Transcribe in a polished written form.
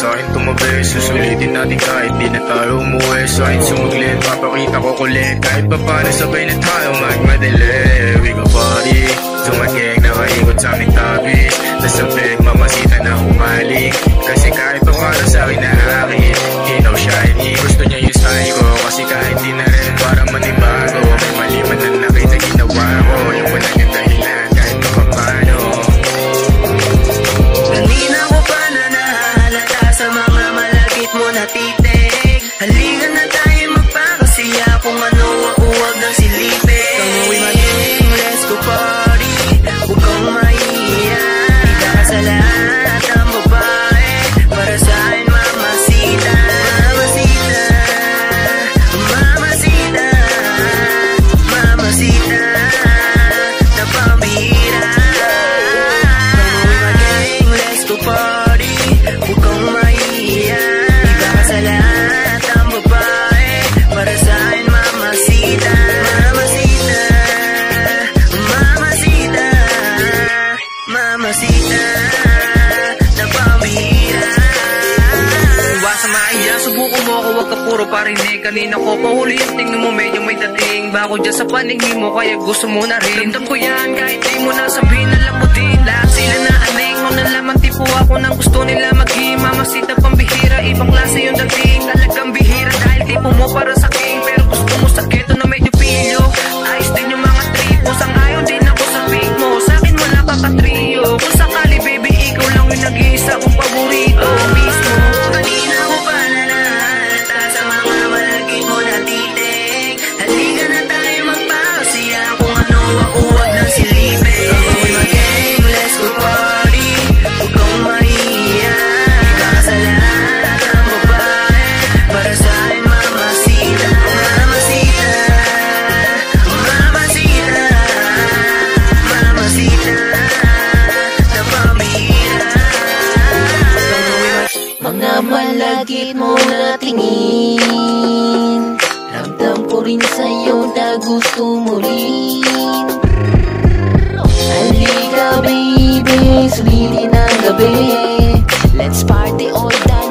sa'kin tumabi. Susulitin natin kahit di na tayo umuwi. Sa'kin sumaglit, papakita ko kulit. Kahit pa paano sabay na tayo magmadali. We go party, tumageng nakaikot sa aming tabis. Nasabik, mamasita na umalik. Kasi kahit pa paano sa'kin na akin, hinaw shiny. Gusto niya yung style ko, kasi kahit di na rin para manibago. May mali man na nakita ginawa ko. Yung walang yung dahilan kahit pa paano. Kanina ko pa na nahalata sa mga malagit mo na titig. Halika na tayo magpakasiya kung ano ang uwag ng silipin. Kamuwi maging, let's go party. Huwag kang mahihiya. Kita ka sa lahat ng babae. Para sa'kin mamasita. Mamasita. Mamasita. Mamasita. Na pambihira. Kamuwi maging, let's go party. Huwag kang mahihiya. Kita ka sa lahat ng babae. Para sa'kin mamasita. Mamasita. Mamasita. Mamasita. Na pambihira. Huwag sa maiya, subukan mo ako, wag ka puro parinig. Kanina ko pahuli yung tingin mo, medyo may dating. Bako dyan sa paningin mo, kaya gusto mo na rin. Ramdam ko yan, kahit di mo na sabihin, alam mo din. Lahat sila na aning, mo na lamang tipo ako nang gusto nila maging. Mamasita pambihira, ibang klase yung dating. Talagang bihira dahil tipo mo para sa king. Pero gusto mo sa keto na medyo pilyo. Ayos din yung mga tripo, sang-ayon din ako sa pick mo. Sa'kin wala ka katrio. Kung sakali baby, ikaw lang yung nag-iisa kong paborito mismo. Kanina ko pa na nahalata sa mga malagit mo na titig. Halika na tayo magpakasiya kung ano ang uwag ng silipin. Kamuwi maging, let's go party. Huwag kang mahihiya. Kita ka sa lahat ng babae. Para sa'kin mamasita. Mamasita. Mamasita. Mamasita. Na pambihira. Mga malagit mo na tingin, ramdam ko rin sa'yo na gusto mo rin. Halika baby, sulitin ang gabi. Let's party all night.